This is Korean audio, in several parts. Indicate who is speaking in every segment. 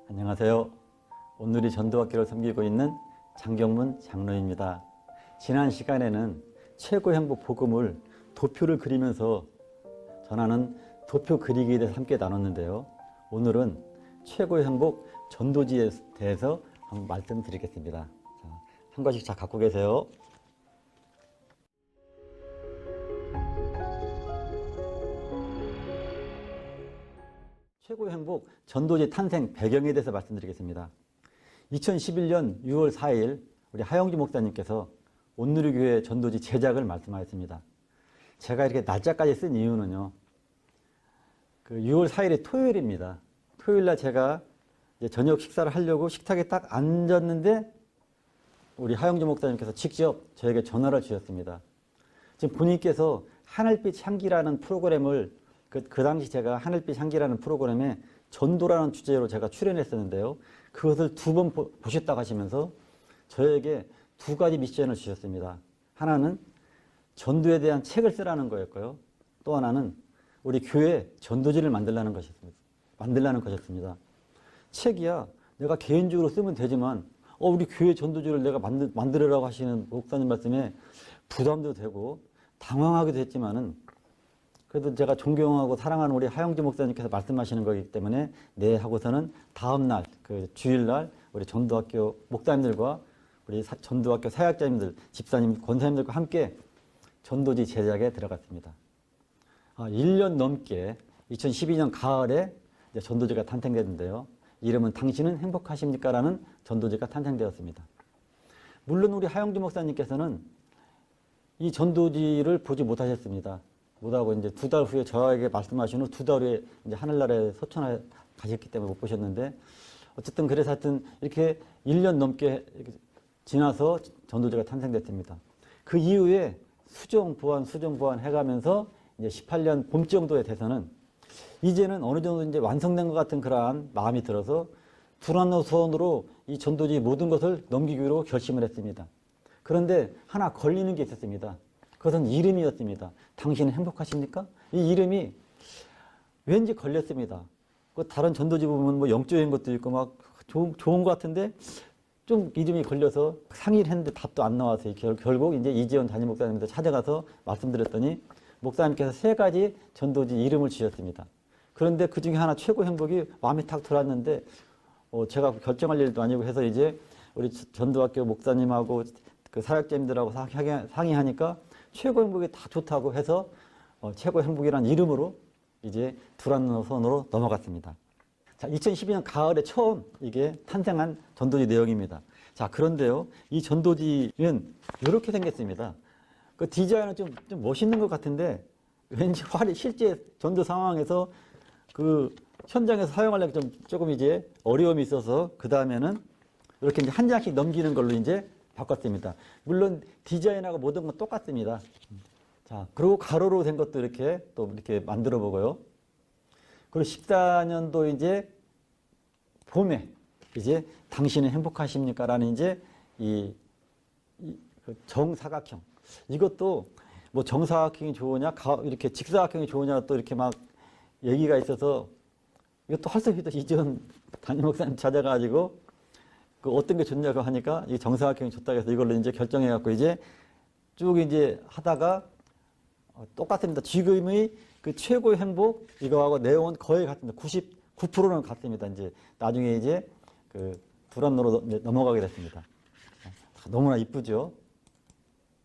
Speaker 1: 안녕하세요. 오늘이 전도학교를 섬기고 있는 장경문 장로입니다. 지난 시간에는 최고 행복 복음을 도표를 그리면서 전하는 도표 그리기에 대해서 함께 나눴는데요. 오늘은 최고의 행복 전도지에 대해서 한번 말씀드리겠습니다. 자, 한 권씩 잘 갖고 계세요. 최고의 행복 전도지 탄생 배경에 대해서 말씀드리겠습니다. 2011년 6월 4일 우리 하영주 목사님께서 온누리교회 전도지 제작을 말씀하셨습니다. 제가 이렇게 날짜까지 쓴 이유는요. 그 6월 4일이 토요일입니다. 토요일날 제가 이제 저녁 식사를 하려고 식탁에 딱 앉았는데 우리 하영주 목사님께서 직접 저에게 전화를 주셨습니다. 지금 본인께서 하늘빛 향기라는 프로그램을 그 당시 제가 하늘빛 향기라는 프로그램에 전도라는 주제로 제가 출연했었는데요. 그것을 2번 보셨다고 하시면서 저에게 2가지 미션을 주셨습니다. 하나는 전도에 대한 책을 쓰라는 거였고요. 또 하나는 우리 교회 전도지를 만들라는 것이었습니다. 책이야 내가 개인적으로 쓰면 되지만 우리 교회 전도지를 내가 만들으라고 하시는 목사님 말씀에 부담도 되고 당황하기도 했지만은 그래도 제가 존경하고 사랑하는 우리 하영주 목사님께서 말씀하시는 거기 때문에 네 하고서는 다음날 그 주일날 우리 전도학교 목사님들과 우리 전도학교 사역자님들, 집사님, 권사님들과 함께 전도지 제작에 들어갔습니다. 1년 넘게 2012년 가을에 이제 전도지가 탄생됐는데요. 이름은 당신은 행복하십니까? 라는 전도지가 탄생되었습니다. 물론 우리 하영주 목사님께서는 이 전도지를 보지 못하셨습니다. 못하고 이제 2달 후에 저에게 말씀하신 후 2달 후에 이제 하늘나라에 소천하 가셨기 때문에 못 보셨는데 어쨌든 그래서 하여튼 이렇게 1년 넘게 지나서 전도지가 탄생됐습니다. 그 이후에 수정 보완 해가면서 이제 18년 봄 정도에 돼서는 이제는 어느 정도 이제 완성된 것 같은 그러한 마음이 들어서 두란노선으로 이 전도지 모든 것을 넘기기로 결심을 했습니다. 그런데 하나 걸리는 게 있었습니다. 그것은 이름이었습니다. 당신은 행복하십니까? 이 이름이 왠지 걸렸습니다. 그 다른 전도지 보면 뭐 영적인 것도 있고 막 좋은 것 같은데 좀 이름이 걸려서 상의를 했는데 답도 안 나와서 결국 이제 이재원 담임 목사님한테 찾아가서 말씀드렸더니 목사님께서 3가지 전도지 이름을 지었습니다. 그런데 그 중에 하나 최고 행복이 마음에 탁 들었는데 제가 결정할 일도 아니고 해서 이제 우리 전도학교 목사님하고 그 사역자님들하고 상의하니까 최고 행복이 다 좋다고 해서 최고 행복이라는 이름으로 이제 두란노선으로 넘어갔습니다. 자, 2012년 가을에 처음 이게 탄생한 전도지 내용입니다. 자, 그런데요, 이 전도지는 이렇게 생겼습니다. 그 디자인은 좀 멋있는 것 같은데 왠지 실제 전도 상황에서 그 현장에서 사용하려면 조금 이제 어려움이 있어서 그 다음에는 이렇게 이제 한 장씩 넘기는 걸로 이제 바꿨습니다. 물론 디자인하고 모든 건 똑같습니다. 자, 그리고 가로로 된 것도 이렇게 또 이렇게 만들어 보고요. 그리고 14년도 이제 봄에 이제 당신은 행복하십니까? 라는 이제 그 정사각형. 이것도 뭐 정사각형이 좋으냐, 이렇게 직사각형이 좋으냐 또 이렇게 막 얘기가 있어서 이것도 할 수 없이 이전 담임 목사님 찾아가지고 그 어떤 게 좋냐고 하니까 이 정사각형이 좋다고 해서 이걸로 이제 결정해갖고 이제 쭉 이제 하다가 똑같습니다. 지금의 그 최고의 행복 이거하고 내용은 거의 같습니다. 99%는 같습니다. 이제 나중에 이제 그 두란노로 넘어가게 됐습니다. 너무나 이쁘죠?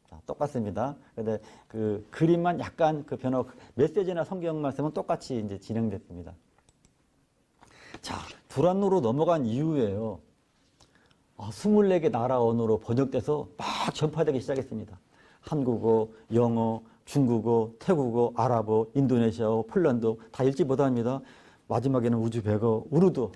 Speaker 1: 자, 똑같습니다. 근데 그 그림만 약간 그 메시지나 성경 말씀은 똑같이 이제 진행됐습니다. 자, 두란노로 넘어간 이후에요. 24개 나라 언어로 번역돼서 막 전파되기 시작했습니다. 한국어, 영어, 중국어, 태국어, 아랍어, 인도네시아어, 폴란드 다 읽지 못합니다. 마지막에는 우즈베거, 우르두.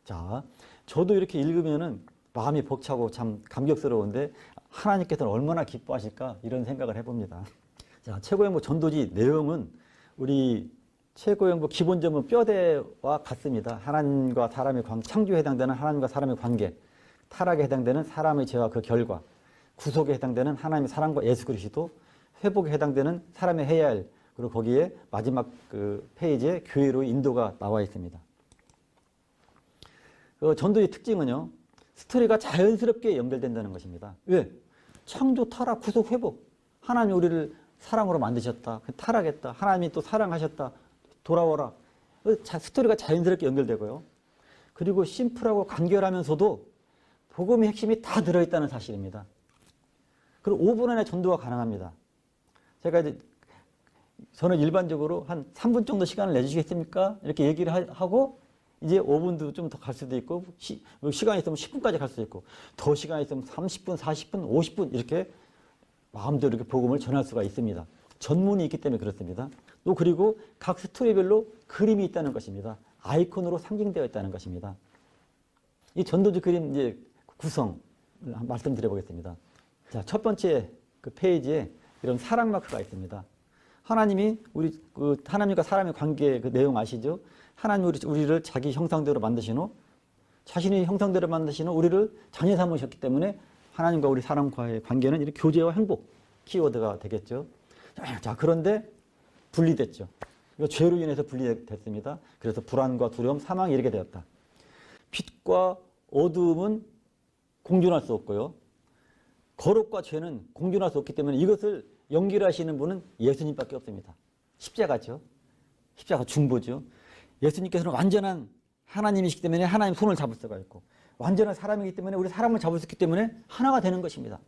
Speaker 1: 자, 저도 이렇게 읽으면은 마음이 벅차고 참 감격스러운데 하나님께서는 얼마나 기뻐하실까 이런 생각을 해봅니다. 자, 최고행복 전도지 내용은 우리 최고행복 기본점은 뼈대와 같습니다. 하나님과 사람의 창조에 해당되는 하나님과 사람의 관계, 타락에 해당되는 사람의 죄와 그 결과, 구속에 해당되는 하나님의 사랑과 예수 그리스도, 회복에 해당되는 사람의 해야 할, 그리고 거기에 마지막 그 페이지에 교회로 인도가 나와 있습니다. 그 전도의 특징은요, 스토리가 자연스럽게 연결된다는 것입니다. 왜? 창조, 타락, 구속, 회복. 하나님이 우리를 사랑으로 만드셨다. 타락했다. 하나님이 또 사랑하셨다. 돌아오라. 스토리가 자연스럽게 연결되고요. 그리고 심플하고 간결하면서도 복음의 핵심이 다 들어있다는 사실입니다. 그리고 5분 안에 전도가 가능합니다. 저는 일반적으로 한 3분 정도 시간을 내주시겠습니까? 이렇게 얘기를 하고 이제 5분도 좀 더 갈 수도 있고 시간이 있으면 10분까지 갈 수도 있고 더 시간이 있으면 30분, 40분, 50분 이렇게 마음대로 이렇게 복음을 전할 수가 있습니다. 전문이 있기 때문에 그렇습니다. 또 그리고 각 스토리별로 그림이 있다는 것입니다. 아이콘으로 상징되어 있다는 것입니다. 이 전도지 그림 이제 구성 말씀드려 보겠습니다. 자, 첫 번째 그 페이지에 이런 사랑 마크가 있습니다. 하나님이 하나님과 사람의 관계 그 내용 아시죠? 하나님이 우리를 자기 형상대로 만드신 후 자신의 형상대로 만드신 후 우리를 자녀 삼으셨기 때문에 하나님과 우리 사람과의 관계는 이렇게 교제와 행복 키워드가 되겠죠. 자, 그런데 분리됐죠. 이거 죄로 인해서 분리됐습니다. 그래서 불안과 두려움, 사망이 이르게 되었다. 빛과 어두움은 공존할 수 없고요. 거룩과 죄는 공존할 수 없기 때문에 이것을 연결하시는 분은 예수님밖에 없습니다. 십자가죠. 십자가 중보죠. 예수님께서는 완전한 하나님이시기 때문에 하나님 손을 잡을 수가 있고 완전한 사람이기 때문에 우리 사람을 잡을 수 있기 때문에 하나가 되는 것입니다.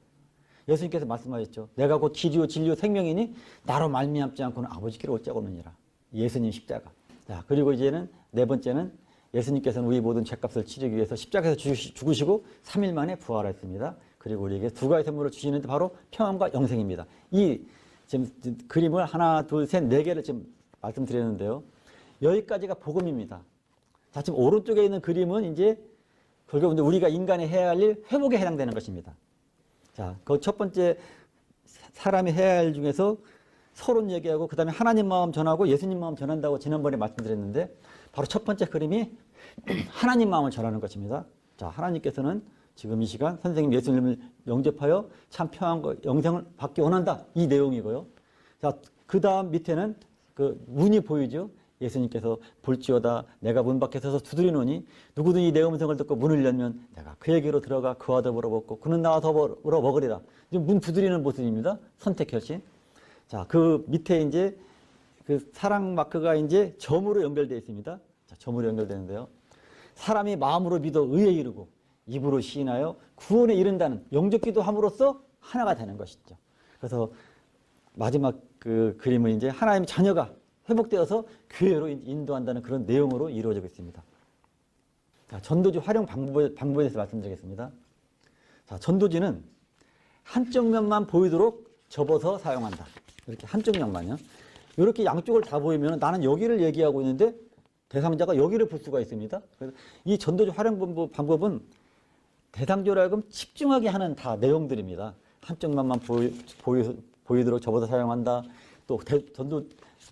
Speaker 1: 예수님께서 말씀하셨죠. 내가 곧 길이요 진리요 생명이니 나로 말미암지 않고는 아버지께로 올 자가 없느니라. 예수님 십자가. 자, 그리고 이제는 네 번째는 예수님께서는 우리 모든 죄값을 치르기 위해서 십자가에서 죽으시고 3일 만에 부활했습니다. 그리고 우리에게 두 가지 선물을 주시는데 바로 평안과 영생입니다. 이 지금 그림을 하나, 둘, 셋, 네 개를 지금 말씀드렸는데요. 여기까지가 복음입니다. 자, 지금 오른쪽에 있는 그림은 이제 결국 우리가 인간이 해야 할 일, 회복에 해당되는 것입니다. 자, 그 첫 번째 사람이 해야 할 일 중에서 서론 얘기하고 그 다음에 하나님 마음 전하고 예수님 마음 전한다고 지난번에 말씀드렸는데 바로 첫 번째 그림이 하나님 마음을 전하는 것입니다. 자, 하나님께서는 지금 이 시간 선생님 예수님을 영접하여 참 평안과 영생을 받기 원한다. 이 내용이고요. 자, 그 다음 밑에는 그 문이 보이죠. 예수님께서 볼지어다 내가 문 밖에 서서 두드리노니 누구든 이 내 음성을 듣고 문을 열면 내가 그에게로 들어가 그와 더불어 먹고 그는 나와 더불어 먹으리라. 지금 문 두드리는 모습입니다. 선택 결심. 자, 그 밑에 이제 그 사랑 마크가 이제 점으로 연결되어 있습니다. 자, 점으로 연결되는데요. 사람이 마음으로 믿어 의에 이르고 입으로 시인하여 구원에 이른다는 영접기도 함으로써 하나가 되는 것이죠. 그래서 마지막 그 그림은 이제 하나님의 자녀가 회복되어서 교회로 인도한다는 그런 내용으로 이루어지고 있습니다. 자, 전도지 활용 방법에 대해서 말씀드리겠습니다. 자, 전도지는 한쪽 면만 보이도록 접어서 사용한다. 이렇게 한쪽 면만요. 이렇게 양쪽을 다 보이면 나는 여기를 얘기하고 있는데 대상자가 여기를 볼 수가 있습니다. 그래서 이 전도지 활용 방법은 대상자로 하여금 집중하게 하는 다 내용들입니다. 한쪽 면만 보이도록 접어서 사용한다. 또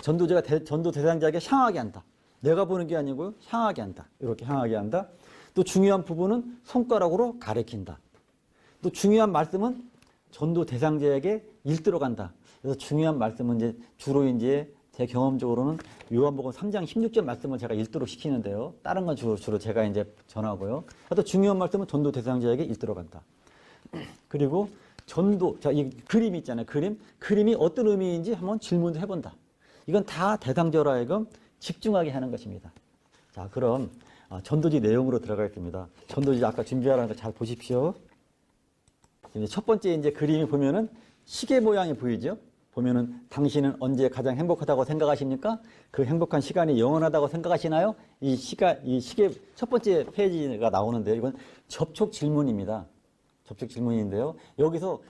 Speaker 1: 전도자가 전도 대상자에게 향하게 한다. 내가 보는 게 아니고 향하게 한다. 이렇게 향하게 한다. 또 중요한 부분은 손가락으로 가리킨다. 또 중요한 말씀은 전도 대상자에게 읽도록 한다. 그래서 중요한 말씀은 이제 주로 이제 제 경험적으로는 요한복음 3장 16절 말씀을 제가 읽도록 시키는데요. 다른 건 주로 제가 이제 전하고요. 또 중요한 말씀은 전도 대상자에게 읽도록 한다. 그리고 전도, 자, 이 그림이 있잖아요. 그림이 어떤 의미인지 한번 질문을 해본다. 이건 다 대상자로 하여금 집중하게 하는 것입니다. 자, 그럼 전도지 내용으로 들어가겠습니다. 전도지 아까 준비하라는 거 잘 보십시오. 이제 첫 번째 이제 그림이 보면은 시계 모양이 보이죠? 보면은 당신은 언제 가장 행복하다고 생각하십니까? 그 행복한 시간이 영원하다고 생각하시나요? 이 시계 첫 번째 페이지가 나오는데요. 이건 접촉 질문입니다. 접촉 질문인데요. 여기서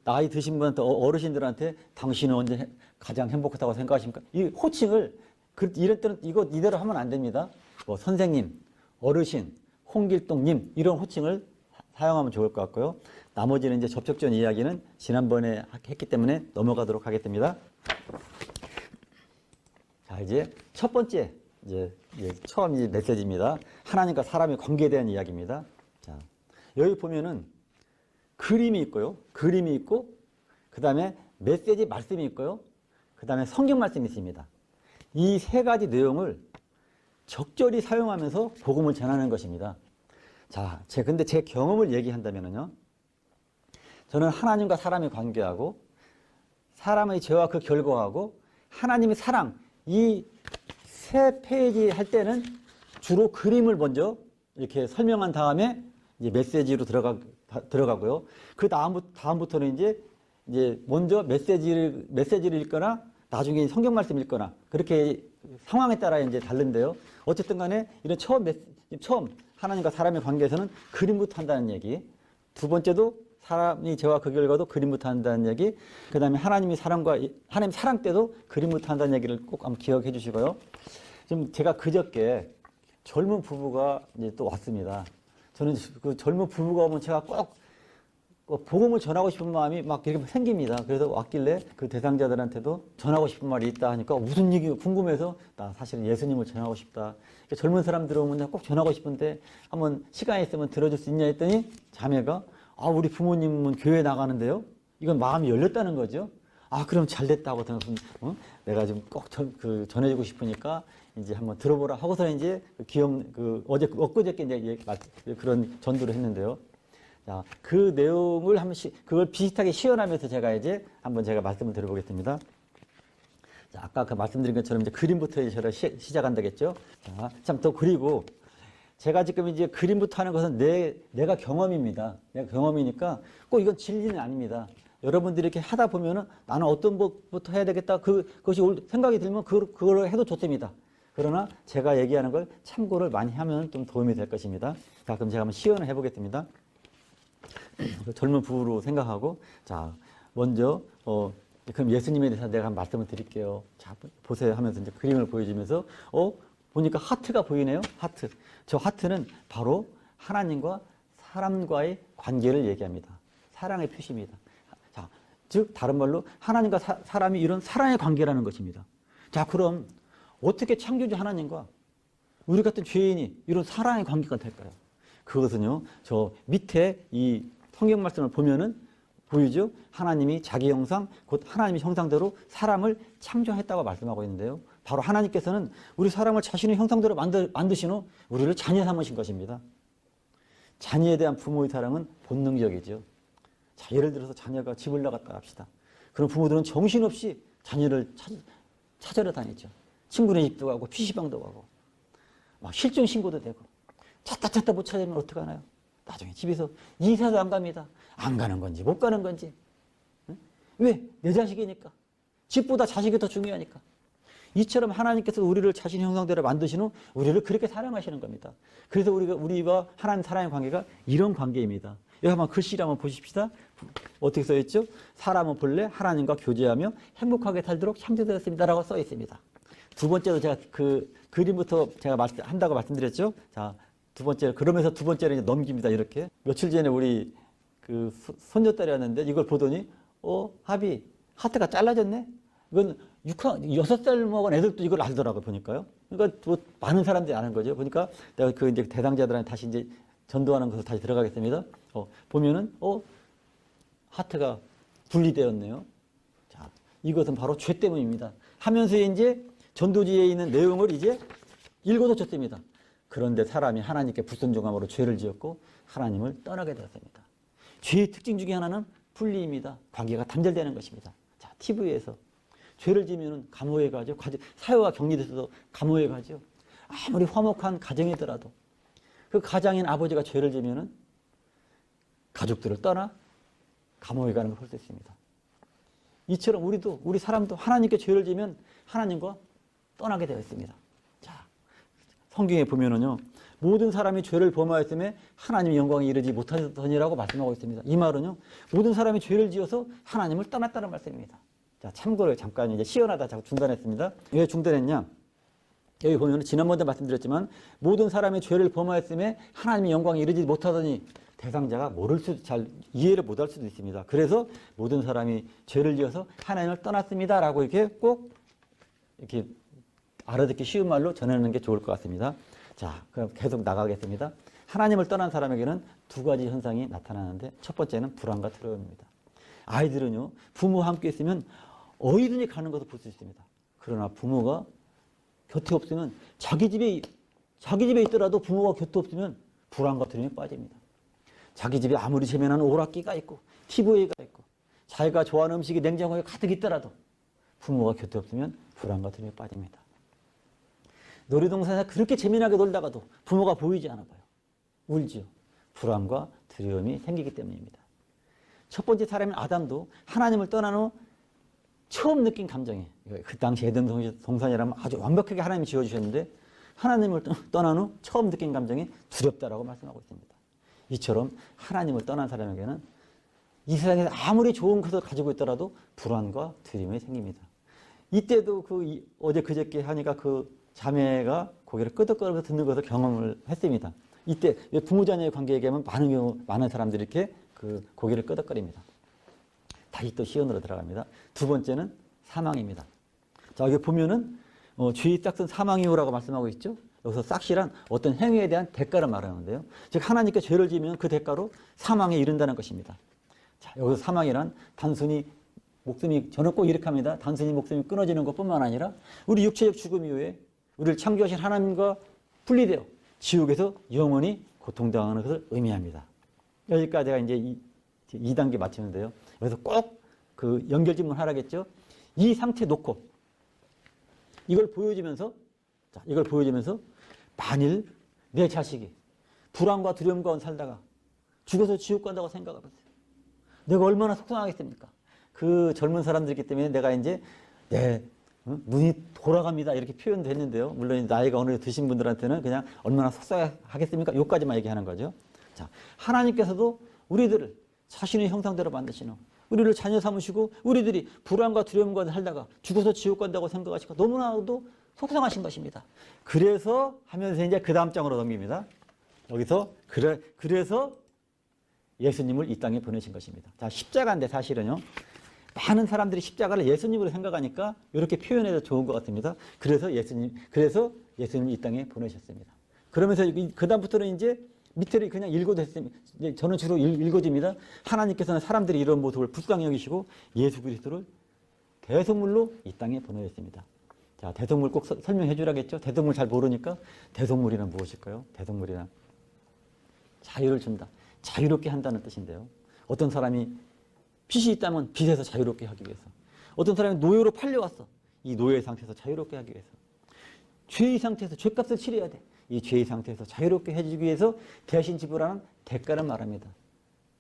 Speaker 1: 나이 드신 분한테 어르신들한테 당신은 언제 가장 행복하다고 생각하십니까? 이 호칭을 이럴 때는 이거 이대로 하면 안 됩니다. 뭐 선생님, 어르신, 홍길동님 이런 호칭을 사용하면 좋을 것 같고요. 나머지는 이제 접촉전 이야기는 지난번에 했기 때문에 넘어가도록 하겠습니다. 자, 이제 첫 번째, 이제 처음 이제 메시지입니다. 하나님과 사람의 관계에 대한 이야기입니다. 자, 여기 보면은 그림이 있고요. 그림이 있고, 그 다음에 메시지 말씀이 있고요. 그 다음에 성경 말씀이 있습니다. 이 세 가지 내용을 적절히 사용하면서 복음을 전하는 것입니다. 자, 근데 제 경험을 얘기한다면요. 저는 하나님과 사람의 관계하고, 사람의 죄와 그 결과하고, 하나님의 사랑, 이 세 페이지 할 때는 주로 그림을 먼저 이렇게 설명한 다음에 이제 메시지로 들어가고요. 그 다음부터는 이제 먼저 메시지를 읽거나 나중에 성경 말씀 읽거나 그렇게 상황에 따라 이제 다른데요. 어쨌든 간에 이런 처음 하나님과 사람의 관계에서는 그림부터 한다는 얘기. 두 번째도 사람이 죄와 그 결과도 그림부터 한다는 얘기. 그 다음에 하나님 사랑 때도 그림부터 한다는 얘기를 꼭 한번 기억해 주시고요. 지금 제가 그저께 젊은 부부가 이제 또 왔습니다. 저는 그 젊은 부부가 오면 제가 꼭 복음을 전하고 싶은 마음이 막 이렇게 생깁니다. 그래서 왔길래 그 대상자들한테도 전하고 싶은 말이 있다 하니까 무슨 얘기 궁금해서 나 사실은 예수님을 전하고 싶다. 젊은 사람들 오면 꼭 전하고 싶은데 한번 시간이 있으면 들어줄 수 있냐 했더니 자매가 우리 부모님은 교회 나가는데요. 이건 마음이 열렸다는 거죠. 그럼 잘 됐다고 내가 좀 꼭 전해주고 싶으니까 이제 한번 들어보라 하고서 이제 엊그저께 이제 그런 전도를 했는데요. 자, 그 내용을 그걸 비슷하게 시연하면서 제가 말씀을 드려보겠습니다. 자, 아까 말씀드린 것처럼 이제 그림부터 시작한다겠죠. 자, 참 또 그리고 제가 지금 이제 그림부터 하는 것은 내가 경험입니다. 내가 경험이니까 꼭 이건 진리는 아닙니다. 여러분들이 이렇게 하다 보면은 나는 어떤 것부터 해야 되겠다. 그것이 생각이 들면 그걸 해도 좋습니다. 그러나 제가 얘기하는 걸 참고를 많이 하면 좀 도움이 될 것입니다. 자, 그럼 제가 한번 시연을 해보겠습니다. 젊은 부부로 생각하고, 자, 먼저, 그럼 예수님에 대해서 내가 말씀을 드릴게요. 자, 보세요 하면서 이제 그림을 보여주면서, 보니까 하트가 보이네요. 하트. 저 하트는 바로 하나님과 사람과의 관계를 얘기합니다. 사랑의 표시입니다. 자, 즉, 다른 말로 하나님과 사람이 이런 사랑의 관계라는 것입니다. 자, 그럼 어떻게 창조주 하나님과 우리 같은 죄인이 이런 사랑의 관계가 될까요? 그것은요, 저 밑에 이 성경 말씀을 보면은 보이죠? 하나님이 자기 형상, 곧 하나님의 형상대로 사람을 창조했다고 말씀하고 있는데요. 바로 하나님께서는 우리 사람을 자신의 형상대로 만드신 후 우리를 자녀 삼으신 것입니다. 자녀에 대한 부모의 사랑은 본능적이죠. 자, 예를 들어서 자녀가 집을 나갔다 합시다. 그럼 부모들은 정신없이 자녀를 찾으러 다니죠. 친구네 집도 가고 PC방도 가고 막 실종 신고도 되고 찾다 못 찾으면 어떡하나요? 나중에 집에서 이사도 안 갑니다. 안 가는 건지 못 가는 건지. 응? 왜? 내 자식이니까. 집보다 자식이 더 중요하니까. 이처럼 하나님께서 우리를 자신의 형상대로 만드신 후 우리를 그렇게 사랑하시는 겁니다. 그래서 우리와 하나님 사랑의 관계가 이런 관계입니다. 여기 한번 글씨를 한번 보십시다. 어떻게 써 있죠? 사람은 본래 하나님과 교제하며 행복하게 살도록 창조되었습니다라고 써 있습니다. 두 번째로 제가 그 그림부터 제가 한다고 말씀드렸죠. 자, 그러면서 두 번째를 이제 넘깁니다. 이렇게. 며칠 전에 우리 그 손녀딸이 왔는데 이걸 보더니, 하비, 하트가 잘라졌네? 이건 6살 먹은 애들도 이걸 알더라고요, 보니까요. 그러니까 뭐 많은 사람들이 아는 거죠. 보니까 내가 그 이제 대상자들한테 다시 이제 전도하는 것을 다시 들어가겠습니다. 보면은, 하트가 분리되었네요. 자, 이것은 바로 죄 때문입니다. 하면서 이제 전도지에 있는 내용을 이제 읽어도 좋습니다. 그런데 사람이 하나님께 불순종함으로 죄를 지었고 하나님을 떠나게 되었습니다. 죄의 특징 중에 하나는 분리입니다. 관계가 단절되는 것입니다. 자, TV에서 죄를 지으면 감옥에 가죠. 사회와 격리돼서도 감옥에 가죠. 아무리 화목한 가정이더라도 그 가장인 아버지가 죄를 지으면 가족들을 떠나 감옥에 가는 걸 볼 수 있습니다. 이처럼 우리 사람도 하나님께 죄를 지으면 하나님과 떠나게 되어 있습니다. 자, 성경에 보면은요, 모든 사람이 죄를 범하였음에 하나님의 영광에 이르지 못하더니라고 말씀하고 있습니다. 이 말은요, 모든 사람이 죄를 지어서 하나님을 떠났다는 말씀입니다. 자, 참고로 잠깐 이제 시연하다 자꾸 중단했습니다. 왜 중단했냐? 여기 보면 지난번에도 말씀드렸지만 모든 사람이 죄를 범하였음에 하나님의 영광에 이르지 못하더니 대상자가 잘 이해를 못할 수도 있습니다. 그래서 모든 사람이 죄를 지어서 하나님을 떠났습니다라고 이렇게 꼭 이렇게 알아듣기 쉬운 말로 전하는 게 좋을 것 같습니다. 자, 그럼 계속 나가겠습니다. 하나님을 떠난 사람에게는 두 가지 현상이 나타나는데 첫 번째는 불안과 두려움입니다. 아이들은요, 부모와 함께 있으면 어디든지 가는 것을 볼 수 있습니다. 그러나 부모가 곁에 없으면 자기 집에 있더라도 부모가 곁에 없으면 불안과 두려움에 빠집니다. 자기 집에 아무리 재미난 오락기가 있고 TV가 있고 자기가 좋아하는 음식이 냉장고에 가득 있더라도 부모가 곁에 없으면 불안과 두려움에 빠집니다. 놀이동산에서 그렇게 재미나게 놀다가도 부모가 보이지 않아 봐요. 울지요. 불안과 두려움이 생기기 때문입니다. 첫 번째 사람인 아담도 하나님을 떠난 후 처음 느낀 감정이, 그 당시 에덴 동산이라면 아주 완벽하게 하나님이 지어주셨는데 하나님을 떠난 후 처음 느낀 감정이 두렵다라고 말씀하고 있습니다. 이처럼 하나님을 떠난 사람에게는 이 세상에서 아무리 좋은 것을 가지고 있더라도 불안과 두려움이 생깁니다. 이때도 어제 그저께 하니까 그 자매가 고개를 끄덕거리면서 듣는 것을 경험을 했습니다. 이때 부모 자녀의 관계 얘기하면 많은 사람들이 이렇게 그 고개를 끄덕거립니다. 다시 또 시연으로 들어갑니다. 두 번째는 사망입니다. 자, 여기 보면은 죄의 싹은 사망이오라고 말씀하고 있죠. 여기서 싹이란 어떤 행위에 대한 대가를 말하는데요. 즉 하나님께 죄를 지으면 그 대가로 사망에 이른다는 것입니다. 자, 여기서 사망이란 단순히 목숨이, 저는 꼭 이렇게 합니다. 단순히 목숨이 끊어지는 것뿐만 아니라 우리 육체적 죽음 이후에 우리를 창조하신 하나님과 분리되어 지옥에서 영원히 고통당하는 것을 의미합니다. 여기까지가 이제 2단계 마치는데요. 그래서 꼭 그 연결 질문 하라겠죠. 이 상태 놓고 이걸 보여주면서 만일 내 자식이 불안과 두려움 가운데 살다가 죽어서 지옥 간다고 생각해 보세요. 내가 얼마나 속상하겠습니까? 그 젊은 사람들이기 때문에 내가 이제 눈이 돌아갑니다 이렇게 표현됐는데요. 물론 나이가 어느 정도 드신 분들한테는 그냥 얼마나 속상하겠습니까? 요까지만 얘기하는 거죠. 자, 하나님께서도 우리들을 자신의 형상대로 만드시는, 우리를 자녀 삼으시고 우리들이 불안과 두려움과 살다가 죽어서 지옥 간다고 생각하시고 너무나도 속상하신 것입니다. 그래서 하면서 이제 그 다음 장으로 넘깁니다. 여기서 그래서 예수님을 이 땅에 보내신 것입니다. 자, 십자가인데 사실은요. 많은 사람들이 십자가를 예수님으로 생각하니까 이렇게 표현해도 좋은 것 같습니다. 그래서 예수님을 이 땅에 보내셨습니다. 그러면서 그 다음부터는 이제 밑에를 그냥 읽어도 했습니다. 저는 주로 읽어집니다. 하나님께서는 사람들이 이런 모습을 불쌍히 여기시고 예수 그리스도를 대속물로 이 땅에 보내셨습니다. 자, 대속물 꼭 설명해 주라겠죠? 대속물 잘 모르니까 대속물이란 무엇일까요? 대속물이란 자유를 준다. 자유롭게 한다는 뜻인데요. 어떤 사람이 빚이 있다면 빚에서 자유롭게 하기 위해서, 어떤 사람이 노예로 팔려왔어. 이 노예 상태에서 자유롭게 하기 위해서, 죄의 상태에서 죄값을 치러야 돼. 이 죄의 상태에서 자유롭게 해주기 위해서 대신 지불하는 대가를 말합니다.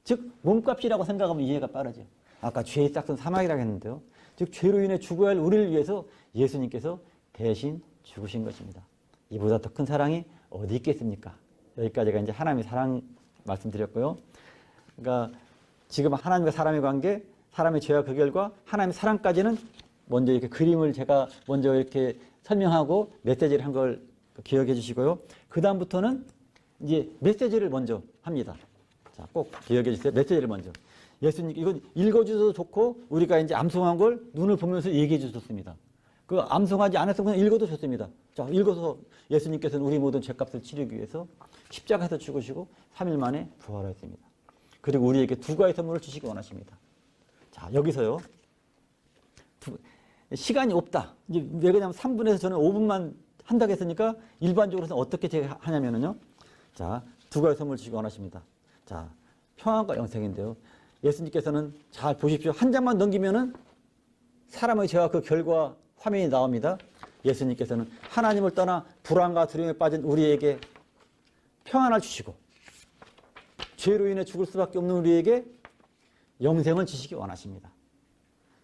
Speaker 1: 즉 몸값이라고 생각하면 이해가 빠르죠. 아까 죄의 싹은 사망이라고 했는데요. 즉 죄로 인해 죽어야 할 우리를 위해서 예수님께서 대신 죽으신 것입니다. 이보다 더 큰 사랑이 어디 있겠습니까? 여기까지가 이제 하나님의 사랑 말씀드렸고요. 그러니까 지금 하나님과 사람의 관계, 사람의 죄와 그 결과, 하나님의 사랑까지는 먼저 이렇게 그림을 제가 먼저 이렇게 설명하고 메시지를 한 걸 기억해 주시고요. 그 다음부터는 이제 메시지를 먼저 합니다. 자, 꼭 기억해 주세요. 메시지를 먼저. 예수님, 이건 읽어주셔도 좋고, 우리가 이제 암송한 걸 눈을 보면서 얘기해 주셨습니다. 그 암송하지 않았으면 그냥 읽어도 좋습니다. 자, 읽어서 예수님께서는 우리 모든 죄값을 치르기 위해서 십자가에서 죽으시고 3일 만에 부활하였습니다. 그리고 우리에게 두 가지 선물을 주시기 원하십니다. 자, 여기서요. 시간이 없다. 이제 왜 그러냐면 3분에서 저는 5분만 한다고 했으니까 일반적으로는 어떻게 제가 하냐면요. 자, 두 가지 선물을 주시기 원하십니다. 자, 평안과 영생인데요. 예수님께서는 잘 보십시오. 한 장만 넘기면은 사람의 죄와 그 결과 화면이 나옵니다. 예수님께서는 하나님을 떠나 불안과 두려움에 빠진 우리에게 평안을 주시고 죄로 인해 죽을 수밖에 없는 우리에게 영생을 주시기 원하십니다.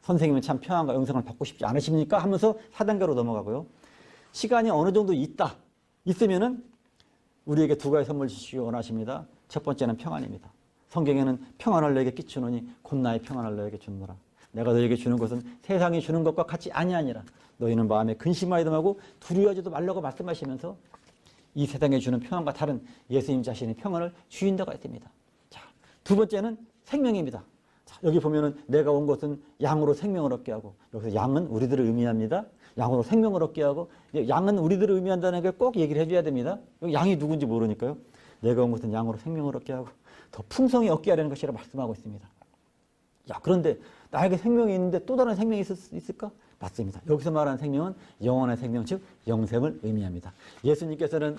Speaker 1: 선생님은 참 평안과 영생을 받고 싶지 않으십니까? 하면서 4단계로 넘어가고요. 시간이 어느 정도 있으면은 우리에게 두 가지 선물 주시기 원하십니다. 첫 번째는 평안입니다. 성경에는 평안을 너에게 끼치노니 곧 나의 평안을 너에게 주노라. 내가 너에게 주는 것은 세상이 주는 것과 같이 아니하니라. 너희는 마음에 근심하지도 말고 두려워하지도 말라고 말씀하시면서 이 세상에 주는 평안과 다른 예수님 자신의 평안을 주인다고 했습니다. 두 번째는 생명입니다. 자, 여기 보면은 내가 온 것은 양으로 생명을 얻게 하고, 여기서 양은 우리들을 의미합니다. 양으로 생명을 얻게 하고, 양은 우리들을 의미한다는 걸 꼭 얘기를 해줘야 됩니다. 여기 양이 누군지 모르니까요. 내가 온 것은 양으로 생명을 얻게 하고 더 풍성히 얻게 하려는 것이라고 말씀하고 있습니다. 야, 그런데 나에게 생명이 있는데 또 다른 생명이 있을까? 맞습니다. 여기서 말하는 생명은 영원한 생명, 즉 영생을 의미합니다. 예수님께서는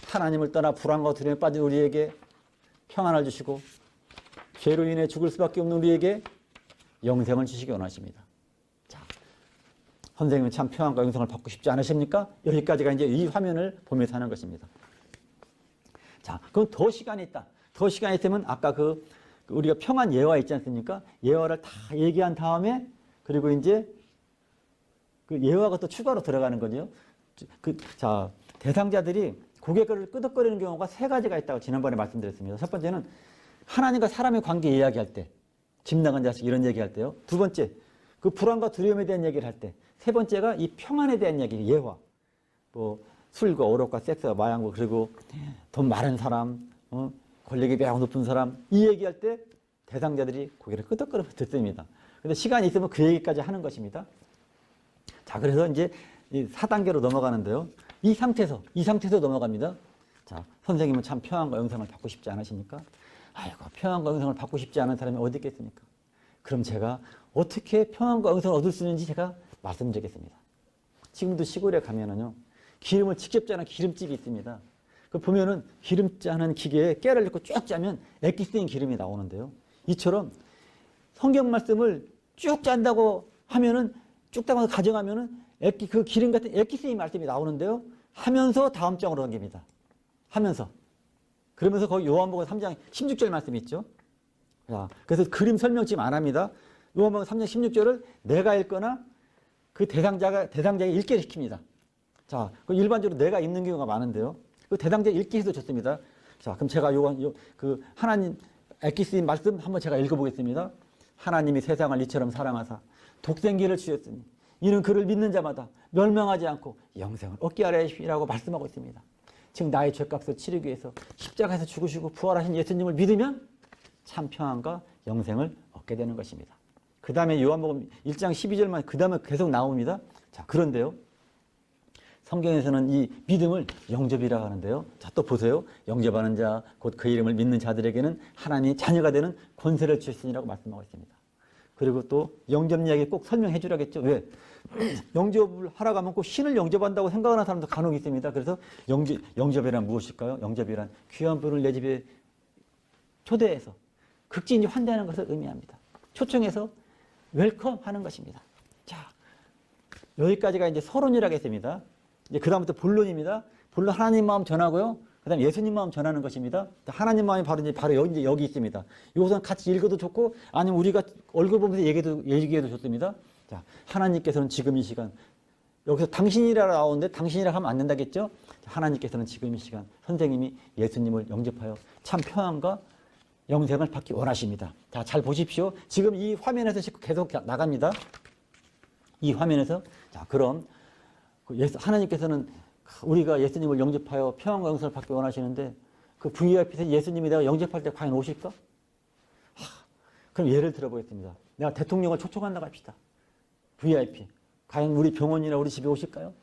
Speaker 1: 하나님을 떠나 불안과 두려움에 빠진 우리에게 평안을 주시고 죄로 인해 죽을 수밖에 없는 우리에게 영생을 주시기 원하십니다. 자, 선생님은 참 평안과 영생을 받고 싶지 않으십니까? 여기까지가 이제 이 화면을 보면서 하는 것입니다. 자, 그럼 더 시간이 있다. 더 시간이 있으면 아까 우리가 평안 예화 있지 않습니까? 예화를 다 얘기한 다음에 그리고 이제 그 예화가 또 추가로 들어가는 거죠. 자, 대상자들이 고개를 끄덕거리는 경우가 세 가지가 있다고 지난번에 말씀드렸습니다. 첫 번째는 하나님과 사람의 관계 이야기할 때, 집 나간 자식 이런 얘기할 때요. 두 번째, 그 불안과 두려움에 대한 얘기를 할 때. 세 번째가 이 평안에 대한 얘기, 예화. 뭐 술과 오락과 섹스와 마약과 그리고 돈 많은 사람, 권력이 매우 높은 사람 이 얘기할 때 대상자들이 고개를 끄덕거리면서 듣습니다. 근데 시간이 있으면 그 얘기까지 하는 것입니다. 자, 그래서 이제 4단계로 넘어가는데요. 이 상태에서 넘어갑니다. 자, 선생님은 참 평안과 영생을 받고 싶지 않으십니까? 아이고, 평안과 영생을 받고 싶지 않은 사람이 어디 있겠습니까? 그럼 제가 어떻게 평안과 영생을 얻을 수 있는지 제가 말씀드리겠습니다. 지금도 시골에 가면은요, 기름을 직접 짜는 기름집이 있습니다. 그 보면은 기름 짜는 기계에 깨를 넣고 쭉 짜면 액기스인 기름이 나오는데요. 이처럼 성경 말씀을 쭉 짠다고 하면은 쭉 따서 가정하면은 그 기름 같은 액기스인 말씀이 나오는데요. 하면서 다음 장으로 넘깁니다. 하면서. 그러면서 거기 요한복음 3장 16절 말씀이 있죠. 자, 그래서 그림 설명 지금 안 합니다. 요한복음 3장 16절을 내가 읽거나 그 대상자에게 읽게 시킵니다. 자, 그 일반적으로 내가 읽는 경우가 많은데요. 그 대상자 읽기 해도 좋습니다. 자, 그럼 제가 그 하나님 액기스인 말씀 한번 제가 읽어보겠습니다. 하나님이 세상을 이처럼 사랑하사 독생기를 주셨으니 이는 그를 믿는 자마다 멸망하지 않고 영생을 얻게 하려 하심이라고 말씀하고 있습니다. 지금 나의 죄값을 치르기 위해서 십자가에서 죽으시고 부활하신 예수님을 믿으면 참 평안과 영생을 얻게 되는 것입니다. 그 다음에 요한복음 1장 12절만 그 다음에 계속 나옵니다. 자, 그런데요. 성경에서는 이 믿음을 영접이라고 하는데요. 자, 또 보세요. 영접하는 자, 곧 그 이름을 믿는 자들에게는 하나님의 자녀가 되는 권세를 주셨으니라고 말씀하고 있습니다. 그리고 또 영접 이야기 꼭 설명해 주라겠죠. 왜? 영접을 하라고 하면 꼭 신을 영접한다고 생각하는 사람도 간혹 있습니다. 그래서 영접이란 무엇일까요? 영접이란 귀한 분을 내 집에 초대해서 극진히 환대하는 것을 의미합니다. 초청해서 웰컴 하는 것입니다. 자, 여기까지가 이제 서론이라고 했습니다. 이제 그다음부터 본론입니다. 본론 하나님 마음 전하고요. 그 다음에 예수님 마음 전하는 것입니다. 하나님 마음이 바로 여기 있습니다. 이것은 같이 읽어도 좋고, 아니면 우리가 얼굴 보면서 얘기해도 좋습니다. 자, 하나님께서는 지금 이 시간, 여기서 당신이라 나오는데 당신이라 하면 안 된다겠죠? 하나님께서는 지금 이 시간, 선생님이 예수님을 영접하여 참 평안과 영생을 받기 원하십니다. 자, 잘 보십시오. 지금 이 화면에서 계속 나갑니다. 이 화면에서. 자, 그럼 하나님께서는 우리가 예수님을 영접하여 평안과 영생을 받기 원하시는데 그 VIP에서 예수님이 내가 영접할 때 과연 오실까? 그럼 예를 들어보겠습니다. 내가 대통령을 초청한다고 합시다. VIP. 과연 우리 병원이나 우리 집에 오실까요?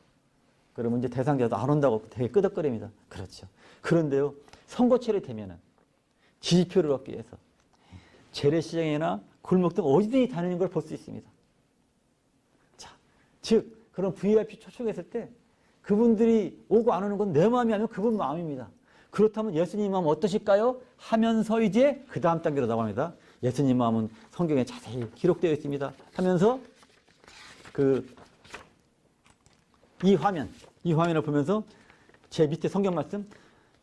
Speaker 1: 그러면 이제 대상자도 안 온다고 되게 끄덕거립니다. 그렇죠. 그런데요, 선거철이 되면은 지지표를 얻기 위해서 재래시장이나 골목 등 어디든지 다니는 걸 볼 수 있습니다. 자, 즉, 그런 VIP 초청했을 때 그분들이 오고 안 오는 건 내 마음이 아니면 그분 마음입니다. 그렇다면 예수님 마음은 어떠실까요? 하면서 이제 그 다음 단계로 나갑니다. 예수님 마음은 성경에 자세히 기록되어 있습니다. 하면서 이 화면을 보면서 제 밑에 성경 말씀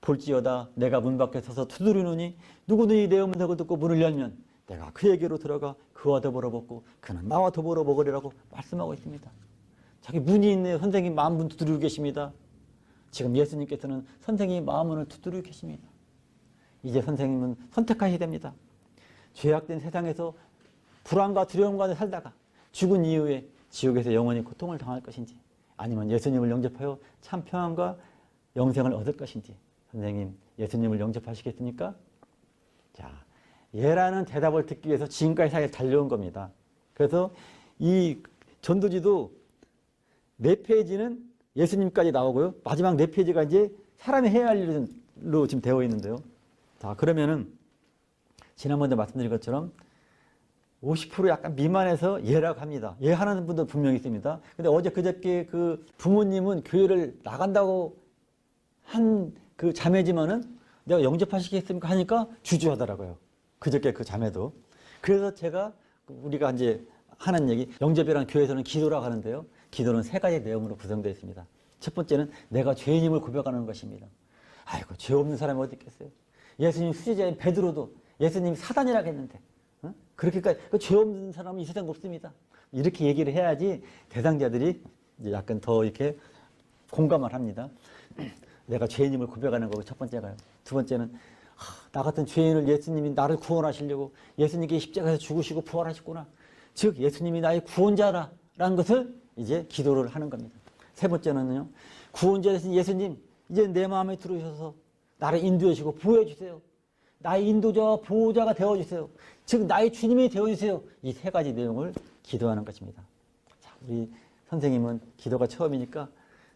Speaker 1: 볼지어다 내가 문 밖에 서서 두드리노니 누구든지 내 음성을 듣고 문을 열면 내가 그에게로 들어가 그와 더불어 먹고 그는 나와 더불어 먹으리라고 말씀하고 있습니다. 자기 문이 있네요. 선생님 마음 문 두드리고 계십니다. 지금 예수님께서는 선생님의 마음문을 두드리고 계십니다. 이제 선생님은 선택하셔야 됩니다. 죄악된 세상에서 불안과 두려움 가운데 살다가 죽은 이후에 지옥에서 영원히 고통을 당할 것인지 아니면 예수님을 영접하여 참 평안과 영생을 얻을 것인지 선생님 예수님을 영접하시겠습니까? 자, 예라는 대답을 듣기 위해서 지금까지 사이에 달려온 겁니다. 그래서 이 전도지도 4페이지는 예수님까지 나오고요. 마지막 4페이지가 이제 사람이 해야 할 일로 지금 되어 있는데요. 자, 그러면은 지난번에 말씀드린 것처럼 50% 약간 미만에서 예라고 합니다. 예하는 분도 분명히 있습니다. 근데 어제 그저께 그 부모님은 교회를 나간다고 한 그 자매지만은 내가 영접하시겠습니까 하니까 주저하더라고요. 그저께 그 자매도. 그래서 제가 우리가 이제 하는 얘기, 영접이란 교회에서는 기도라고 하는데요. 기도는 3가지 내용으로 구성되어 있습니다. 첫 번째는 내가 죄인임을 고백하는 것입니다. 아이고, 죄 없는 사람이 어디 있겠어요. 예수님 수제자인 베드로도 예수님이 사단이라고 했는데 그렇게까지 죄 없는 사람은 이 세상에 없습니다. 이렇게 얘기를 해야지 대상자들이 이제 약간 더 이렇게 공감을 합니다. 내가 죄인임을 고백하는 거고 첫 번째가요. 두 번째는 나 같은 죄인을 예수님이 나를 구원하시려고 예수님께 십자가에서 죽으시고 부활하셨구나. 즉 예수님이 나의 구원자라는 것을 이제 기도를 하는 겁니다. 세 번째는요. 구원자 되신 예수님 이제 내 마음에 들어오셔서 나를 인도해 주시고 보호해 주세요. 나의 인도자와 보호자가 되어주세요. 즉 나의 주님이 되어주세요. 이 3가지 내용을 기도하는 것입니다. 자, 우리 선생님은 기도가 처음이니까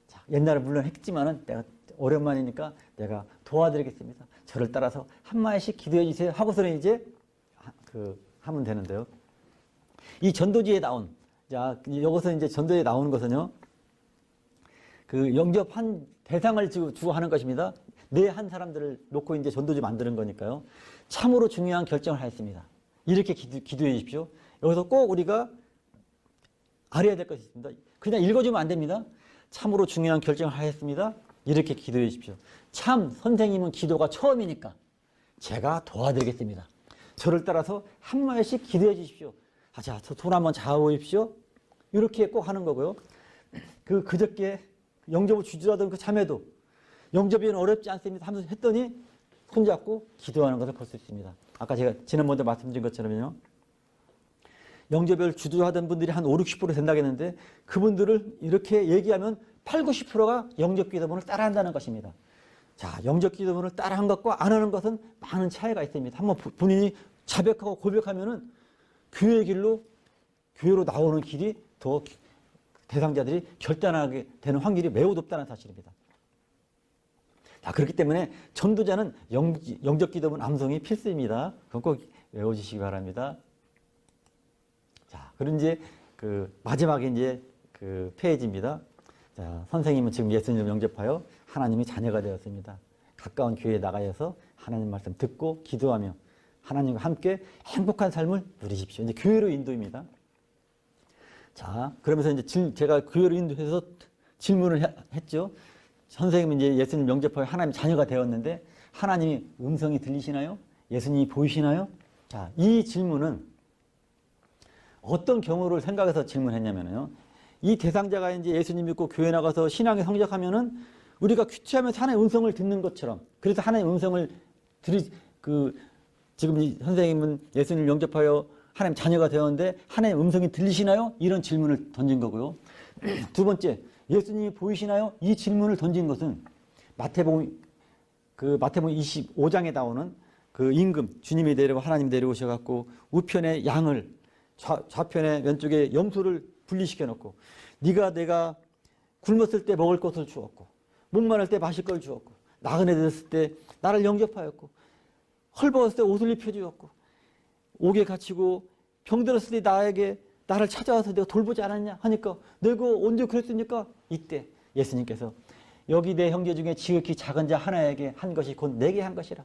Speaker 1: 자, 옛날에 물론 했지만은 내가 오랜만이니까 내가 도와드리겠습니다. 저를 따라서 한마디씩 기도해 주세요 하고서는 이제 하면 되는데요. 이 전도지에 나온 자 여기서 이제 전도에 나오는 것은요. 그 영접한 대상을 주고 하는 것입니다. 내 한 사람들을 놓고 이제 전도지 만드는 거니까요. 참으로 중요한 결정을 하였습니다. 이렇게 기도해 주십시오. 여기서 꼭 우리가 알아야 될 것이 있습니다. 그냥 읽어주면 안 됩니다. 참으로 중요한 결정을 하였습니다. 이렇게 기도해 주십시오. 참 선생님은 기도가 처음이니까 제가 도와드리겠습니다. 저를 따라서 한마디씩 기도해 주십시오. 자, 저 손 한번 잡아보십시오. 이렇게 꼭 하는 거고요. 그저께 영접을 주저하던 그 자매도 영접이 어렵지 않습니다 하면서 했더니 손잡고 기도하는 것을 볼 수 있습니다. 아까 제가 지난번에 말씀드린 것처럼요. 영접을 주저하던 분들이 한 5, 60% 된다고 했는데 그분들을 이렇게 얘기하면 8, 90%가 영접 기도문을 따라한다는 것입니다. 자, 영접 기도문을 따라한 것과 안 하는 것은 많은 차이가 있습니다. 한번 본인이 자백하고 고백하면은 교회의 길로 교회로 나오는 길이 더 대상자들이 결단하게 되는 확률이 매우 높다는 사실입니다. 자, 그렇기 때문에 전도자는 영접 기도문 암송이 필수입니다. 그건 꼭 외워주시기 바랍니다. 자, 그럼 이제 마지막에 이제 페이지입니다. 자, 선생님은 지금 예수님을 영접하여 하나님의 자녀가 되었습니다. 가까운 교회에 나가셔서 하나님 말씀 듣고 기도하며 하나님과 함께 행복한 삶을 누리십시오. 이제 교회로 인도입니다. 자, 그러면서 이제 제가 교회로 인도해서 질문을 했죠. 선생님은 이제 예수님 영접하여 하나님 자녀가 되었는데 하나님이 음성이 들리시나요? 예수님이 보이시나요? 자, 이 질문은 어떤 경우를 생각해서 질문했냐면요. 이 대상자가 이제 예수님 믿고 교회 나가서 신앙에 성장하면은 우리가 큐티하면서 하나님의 음성을 듣는 것처럼 그래서 하나님의 음성을 지금 이 선생님은 예수님을 영접하여 하나님 자녀가 되었는데 하나님의 음성이 들리시나요? 이런 질문을 던진 거고요. 두 번째, 예수님이 보이시나요? 이 질문을 던진 것은 마태복음 25장에 나오는 그 임금 주님이 내려고 하나님이 내려오셔갖고 우편에 양을 좌편에 왼쪽에 염소를 분리시켜 놓고 내가 굶었을 때 먹을 것을 주었고 목마를 때 마실 걸 주었고 나그네 됐을 때 나를 영접하였고 헐벗었을 때 옷을 입혀주었고 옥에 갇히고 병들었을 때 나를 찾아와서 내가 돌보지 않았냐 하니까 내가 언제 그랬습니까? 이때 예수님께서 여기 내 형제 중에 지극히 작은 자 하나에게 한 것이 곧 내게 한 것이라.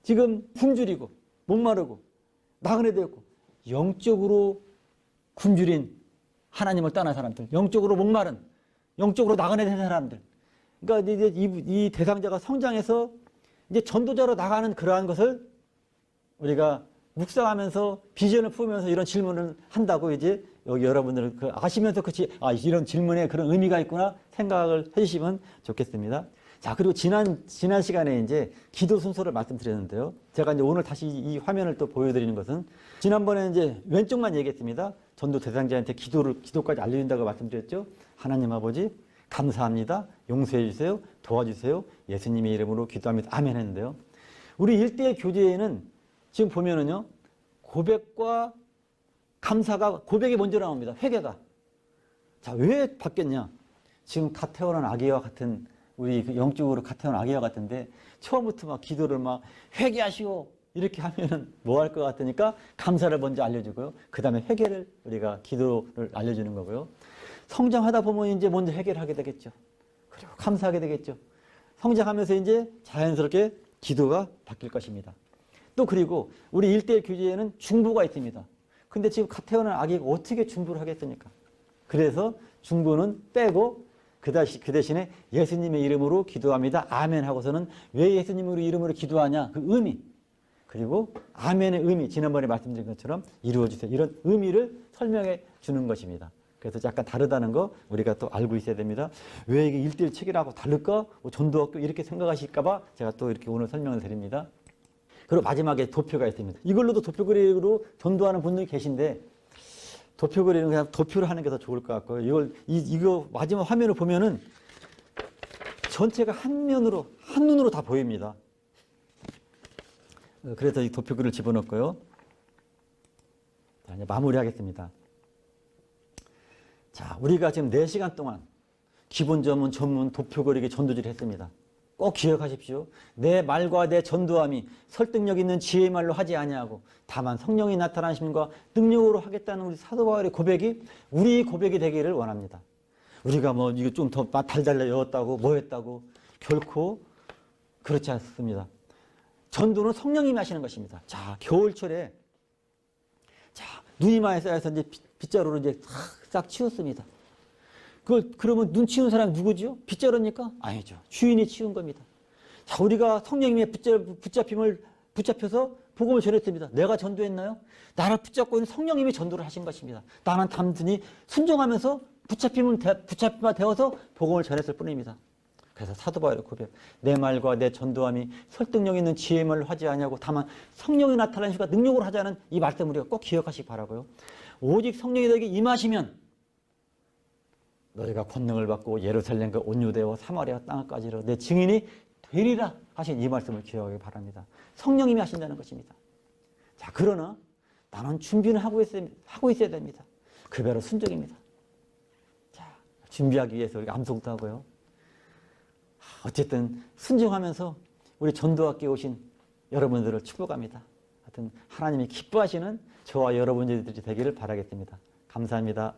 Speaker 1: 지금 굶주리고 목마르고 나그네 되었고 영적으로 굶주린 하나님을 떠난 사람들, 영적으로 목마른, 영적으로 나그네 된 사람들. 그러니까 이제 이 대상자가 성장해서 이제 전도자로 나가는 그러한 것을 우리가 묵상하면서 비전을 품으면서 이런 질문을 한다고 이제 여기 여러분들은 아시면서 이런 질문에 그런 의미가 있구나 생각을 해주시면 좋겠습니다. 자, 그리고 지난 시간에 이제 기도 순서를 말씀드렸는데요. 제가 이제 오늘 다시 이 화면을 또 보여드리는 것은 지난번에 이제 왼쪽만 얘기했습니다. 전도 대상자한테 기도까지 알려준다고 말씀드렸죠. 하나님 아버지 감사합니다. 용서해 주세요. 도와주세요. 예수님의 이름으로 기도합니다. 아멘 했는데요. 우리 일대의 교제에는 지금 보면은요, 고백과 감사가, 고백이 먼저 나옵니다. 회개가. 자, 왜 바뀌었냐? 지금 갓 태어난 아기와 같은, 우리 영적으로 갓 태어난 아기와 같은데, 처음부터 막 기도를 막 회개하시오, 이렇게 하면은 뭐 할 것 같으니까 감사를 먼저 알려주고요. 그 다음에 회개를, 우리가 기도를 알려주는 거고요. 성장하다 보면 이제 먼저 회개를 하게 되겠죠. 그리고 감사하게 되겠죠. 성장하면서 이제 자연스럽게 기도가 바뀔 것입니다. 또 그리고 우리 1:1 교제에는 중보가 있습니다. 근데 지금 갓 태어난 아기가 어떻게 중보를 하겠습니까? 그래서 중보는 빼고 그 대신에 예수님의 이름으로 기도합니다. 아멘 하고서는 왜 예수님의 이름으로 기도하냐? 그 의미. 그리고 아멘의 의미, 지난번에 말씀드린 것처럼 이루어주세요. 이런 의미를 설명해 주는 것입니다. 그래서 약간 다르다는 거 우리가 또 알고 있어야 됩니다. 왜 이게 1:1 책이라고 다를까? 전도학교 이렇게 생각하실까봐 제가 또 이렇게 오늘 설명을 드립니다. 그리고 마지막에 도표가 있습니다. 이걸로도 도표 그리기로 전도하는 분들이 계신데, 도표 그리는 그냥 도표를 하는 게 더 좋을 것 같고요. 이거 마지막 화면을 보면은 전체가 한 눈으로 다 보입니다. 그래서 이 도표글을 집어넣고요. 자, 이제 마무리하겠습니다. 자, 우리가 지금 4시간 동안 기본 전문 도표 그리기 전도지를 했습니다. 꼭 기억하십시오. 내 말과 내 전도함이 설득력 있는 지혜의 말로 하지 아니하고 다만 성령이 나타나심과 능력으로 하겠다는 우리 사도 바울의 고백이 우리 고백이 되기를 원합니다. 우리가 뭐 이거 좀 더 달달 외웠다고 뭐 했다고 결코 그렇지 않습니다. 전도는 성령님이 하시는 것입니다. 자, 겨울철에 눈이 많이 쌓여서 이제 빗자루로 이제 싹 치웠습니다. 그러면 눈 치운 사람이 누구죠? 빗자루입니까? 아니죠. 주인이 치운 겁니다. 자, 우리가 성령님의 붙잡혀서 복음을 전했습니다. 내가 전도했나요? 나를 붙잡고 있는 성령님이 전도를 하신 것입니다. 나는 단순히 순종하면서 붙잡히만 되어서 복음을 전했을 뿐입니다. 그래서 사도 바울의 고백, 내 말과 내 전도함이 설득력 있는 지혜의 말로 하지 아니하고 다만 성령이 나타나는 시가 능력으로 하자는 이 말씀 우리가 꼭 기억하시기 바라고요. 오직 성령이 너에게 임하시면 너희가 권능을 받고 예루살렘과 온유대와 사마리아 땅까지로 내 증인이 되리라 하신 이 말씀을 기억하기 바랍니다. 성령님이 하신다는 것입니다. 자, 그러나 나는 준비는 하고 있어야 됩니다. 그 배로 순종입니다. 자, 준비하기 위해서 우리가 암송도 하고요. 어쨌든 순종하면서 우리 전도학교에 오신 여러분들을 축복합니다. 하여튼 하나님이 기뻐하시는 저와 여러분들이 되기를 바라겠습니다. 감사합니다.